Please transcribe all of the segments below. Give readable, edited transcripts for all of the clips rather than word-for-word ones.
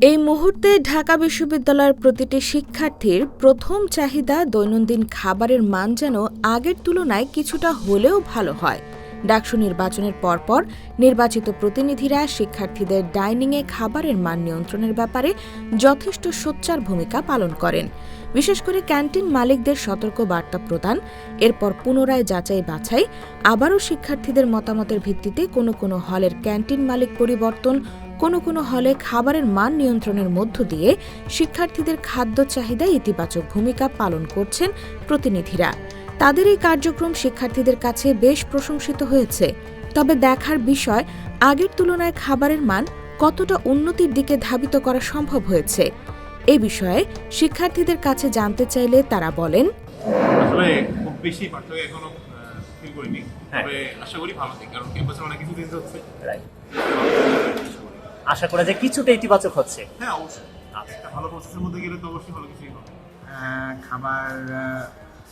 এই মুহূর্তে ঢাকা বিশ্ববিদ্যালয়ের প্রতিটি শিক্ষার্থীর প্রথম চাহিদা দৈনন্দিন খাবারের মান যেন আগের তুলনায় কিছুটা হলেও ভালো হয়। ডাকসু নির্বাচনের পরপর নির্বাচিত প্রতিনিধিরা শিক্ষার্থীদের ডাইনিংয়ে খাবারের মান নিয়ন্ত্রণের ব্যাপারে যথেষ্ট সোচ্চার ভূমিকা পালন করেন। বিশেষ করে ক্যান্টিন মালিকদের সতর্ক বার্তা প্রদান, এরপর পুনরায় যাচাই বাছাই, আবারও শিক্ষার্থীদের মতামতের ভিত্তিতে কোনো কোনো হলের ক্যান্টিন মালিক পরিবর্তন, কোনো কোনো হলে খাবারের মান নিয়ন্ত্রণের মধ্য দিয়ে শিক্ষার্থীদের খাদ্য চাহিদায় ইতিবাচক ভূমিকা পালন করছেন প্রতিনিধিরা। তাদের এই কার্যক্রম শিক্ষার্থীদের কাছে বেশ প্রশংসিত হয়েছে। তবে দেখার বিষয়, আগের তুলনায় খাবারের মান কতটা উন্নতির দিকে ধাবিত করা সম্ভব হয়েছে। এ বিষয়ে শিক্ষার্থীদের কাছে জানতে চাইলে তারা বলেন, আসলে খুব বেশি পার্থক্য এখনো ফিল করিনি, তবে আশা করি ভালো দিক, কারণ ক্যাম্পাসে অনেক কিছু চেঞ্জ হচ্ছে। আশা করা যায় কিছুটা ইতিবাচক হচ্ছে। হ্যাঁ, অবশ্যই একটা ভালো প্রসেসের মধ্যে গেলে তো অবশ্যই ভালো কিছুই হবে। খাবার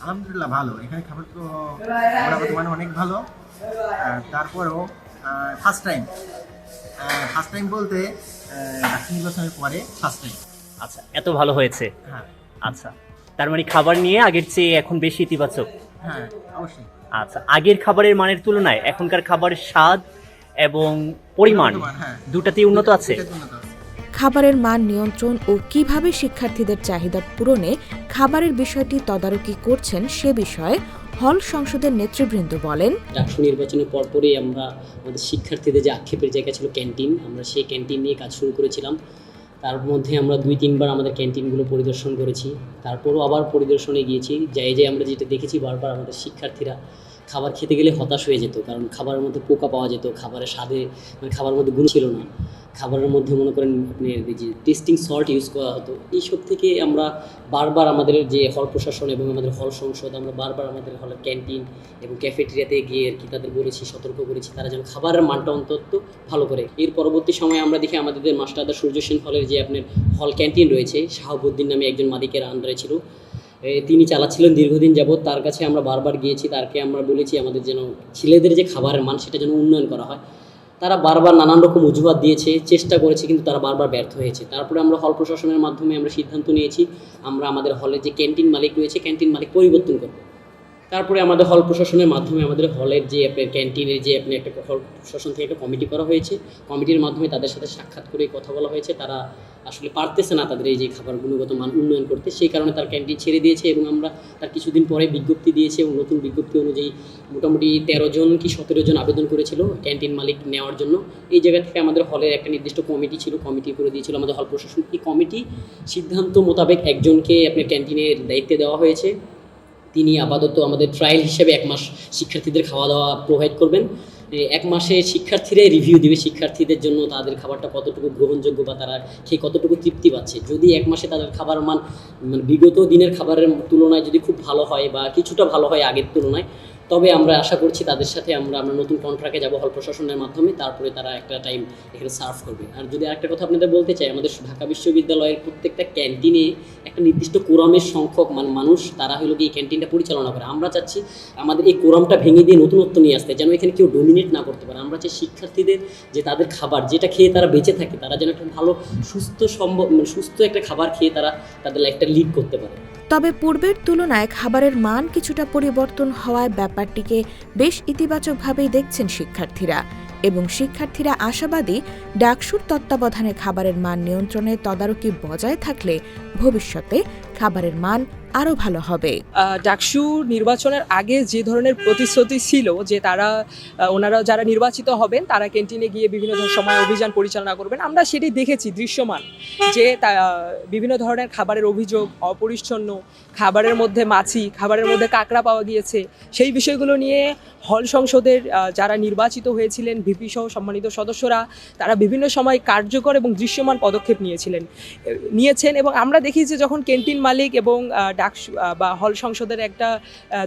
আলহামদুলিল্লাহ ভালো। এখানে খাবার তো মানে অনেক ভালো। তারপরেও ফার্স্ট টাইম বলতে ডাকসু নির্বাচনের পরে ফার্স্ট টাইম। আচ্ছা, এত ভালো হয়েছে। হ্যাঁ, আচ্ছা, তার মানে খাবার নিয়ে আগের চেয়ে এখন বেশি ইতিবাচক। হ্যাঁ অবশ্যই। আচ্ছা, আগের খাবারের মানের তুলনায় এখনকার খাবারের স্বাদ এবং পরিমাণ দুটাতেই উন্নত আছে। খাবারের মান নিয়ন্ত্রণ ও কিভাবে শিক্ষার্থীদের চাহিদা পূরণে খাবারের বিষয়টি তদারকি করছেন সে বিষয়ে হল সংসদের নেতৃবৃন্দ বলেন, ডাকসু নির্বাচনের পরপরই আমরা আমাদের শিক্ষার্থীদের যে আক্ষেপের জায়গা ছিল ক্যান্টিন, আমরা সেই ক্যান্টিন নিয়ে কাজ শুরু করেছিলাম। তার মধ্যে আমরা 2-3 বার আমাদের ক্যান্টিনগুলো পরিদর্শন করেছি, তারপরও আবার পরিদর্শনে গিয়েছি। যাই আমরা যেটা দেখেছি, বারবার আমাদের শিক্ষার্থীরা খাবার খেতে গেলে হতাশ হয়ে যেত, কারণ খাবারের মধ্যে পোকা পাওয়া যেত, খাবারের স্বাদে মানে খাবারের মধ্যে গুণ ছিল না, খাবারের মধ্যে মনে করেন আপনি যে টেস্টিং সল্ট ইউজ করা হতো। এইসব থেকে আমরা বারবার আমাদের যে হল প্রশাসন এবং আমাদের হল সংসদ, আমরা বারবার আমাদের হলের ক্যান্টিন এবং ক্যাফেটেরিয়াতে গিয়ে আর কি তাদের বলেছি, সতর্ক করেছি তারা যেন খাবারের মানটা অন্তত ভালো করে। এর পরবর্তী সময়ে আমরা দেখি আমাদের মাস্টারদা সূর্য সেন হলের যে আপনার হল ক্যান্টিন রয়েছে, শাহাবুদ্দিন নামে একজন মালিকের আন্ডারে ছিল, তিনি চালাচ্ছিলেন দীর্ঘদিন যাবৎ। তার কাছে আমরা বারবার গিয়েছি, তাকে আমরা বলেছি আমাদের যেন ছেলেদের যে খাবারের মান সেটা যেন উন্নয়ন করা হয়। তারা বারবার নানান রকম অজুহাত দিয়েছে, চেষ্টা করেছে, কিন্তু তারা বারবার ব্যর্থ হয়েছে। তারপরে আমরা হল প্রশাসনের মাধ্যমে আমরা সিদ্ধান্ত নিয়েছি আমরা আমাদের হলের যে ক্যান্টিন মালিক রয়েছে ক্যান্টিন মালিক পরিবর্তন করব। তারপরে আমাদের হল প্রশাসনের মাধ্যমে আমাদের হলের যে আপনার ক্যান্টিনের যে আপনি একটা হল প্রশাসন থেকে একটা কমিটি করা হয়েছে, কমিটির মাধ্যমে তাদের সাথে সাক্ষাৎ করে কথা বলা হয়েছে। তারা আসলে পারতেছে না তাদের এই যে খাবার গুণগত মান উন্নয়ন করতে, সেই কারণে তার ক্যান্টিন ছেড়ে দিয়েছে এবং আমরা তার কিছুদিন পরে বিজ্ঞপ্তি দিয়েছি এবং নতুন বিজ্ঞপ্তি অনুযায়ী মোটামুটি 13 জন কি 17 জন আবেদন করেছিল ক্যান্টিন মালিক নেওয়ার জন্য। এই জায়গা থেকে আমাদের হলের একটা নির্দিষ্ট কমিটি ছিল, কমিটি করে দিয়েছিল আমাদের হল প্রশাসন। এই কমিটি সিদ্ধান্ত মোতাবেক একজনকে আপনার ক্যান্টিনের দায়িত্বে দেওয়া হয়েছে। তিনি আপাতত আমাদের ট্রায়াল হিসেবে 1 মাস শিক্ষার্থীদের খাওয়া দাওয়া প্রোভাইড করবেন। 1 মাসে শিক্ষার্থীরাই রিভিউ দেবে শিক্ষার্থীদের জন্য তাদের খাবারটা কতটুকু গ্রহণযোগ্য বা তারা খেয়ে কতটুকু তৃপ্তি পাচ্ছে। যদি 1 মাসে তাদের খাবার মান মানে বিগত দিনের খাবারের তুলনায় যদি খুব ভালো হয় বা কিছুটা ভালো হয় আগের তুলনায়, তবে আমরা আশা করছি তাদের সাথে আমরা নতুন কন্ট্রাক্টে যাব হল প্রশাসনের মাধ্যমে, তারপরে তারা একটা টাইম এখানে সার্ভ করবে। আর যদি আরেকটা কথা আপনাদের বলতে চাই, আমাদের ঢাকা বিশ্ববিদ্যালয়ের প্রত্যেকটা ক্যান্টিনে একটা নির্দিষ্ট কোরামের সংখ্যক মানুষ তারা হলো কি এই ক্যান্টিনটা পরিচালনা করে। আমরা চাচ্ছি আমাদের এই কোরামটা ভেঙে দিয়ে নতুনত্ব নিয়ে আসতে, যেন এখানে কেউ ডোমিনেট না করতে পারে। আমরা চাই শিক্ষার্থীদের যে তাদের খাবার যেটা খেয়ে তারা বেঁচে থাকে, তারা যেন একটা ভালো সুস্থ একটা খাবার খেয়ে তারা তাদের লাইফটা লিড করতে পারে। তবে পূর্বের তুলনায় খাবারের মান কিছুটা পরিবর্তন হওয়ায় ব্যাপারটিকে বেশ ইতিবাচকভাবেই দেখছেন শিক্ষার্থীরা এবং শিক্ষার্থীরা আশাবাদী ডাকসুর তত্ত্বাবধানে খাবারের মান নিয়ন্ত্রণে তদারকি বজায় থাকলে ভবিষ্যতে খাবারের মান আরও ভালো হবে। ডাকসু নির্বাচনের আগে যে ধরনের প্রতিশ্রুতি ছিল যে ওনারা যারা নির্বাচিত হবেন তারা ক্যান্টিনে গিয়ে বিভিন্ন সময় অভিযান পরিচালনা করবেন, আমরা সেটি দেখেছি দৃশ্যমান যে বিভিন্ন ধরনের খাবারের অভিযোগ, অপরিচ্ছন্ন খাবারের মধ্যে মাছি, খাবারের মধ্যে কাঁকড়া পাওয়া গিয়েছে, সেই বিষয়গুলো নিয়ে হল সংসদের যারা নির্বাচিত হয়েছিলেন ভিপি সহ সম্মানিত সদস্যরা তারা বিভিন্ন সময় কার্যকর এবং দৃশ্যমান পদক্ষেপ নিয়েছেন এবং আমরা দেখি যে যখন ক্যান্টিন মালিক এবং ডাকসু বা হল সংসদের একটা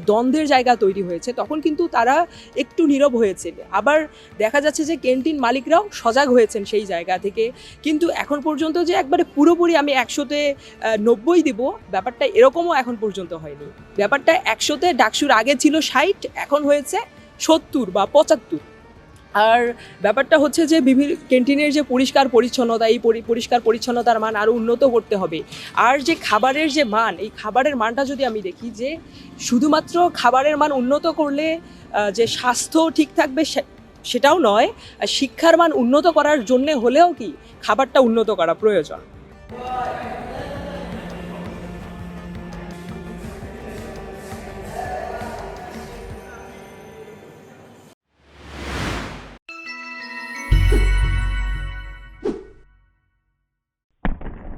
দ্বন্দ্বের জায়গা তৈরি হয়েছে তখন কিন্তু তারা একটু নীরব হয়েছে। আবার দেখা যাচ্ছে যে ক্যান্টিন মালিকরাও সজাগ হয়েছেন সেই জায়গা থেকে, কিন্তু এখন পর্যন্ত যে একবারে পুরোপুরি আমি 100-তে 90 দিব ব্যাপারটা এরকমও এখন পর্যন্ত হয়নি। ব্যাপারটা 100-তে ডাকসুর আগে ছিল 60, এখন হয়েছে 70 বা 75। আর ব্যাপারটা হচ্ছে যে বিভিন্ন ক্যান্টিনের যে পরিষ্কার পরিচ্ছন্নতা, এই পরিষ্কার পরিচ্ছন্নতার মান আরও উন্নত করতে হবে। আর যে খাবারের যে মান, এই খাবারের মানটা যদি আমি দেখি যে শুধুমাত্র খাবারের মান উন্নত করলে যে স্বাস্থ্য ঠিক থাকবে সেটাও নয়, শিক্ষার মান উন্নত করার জন্যে হলেও কি খাবারটা উন্নত করা প্রয়োজন।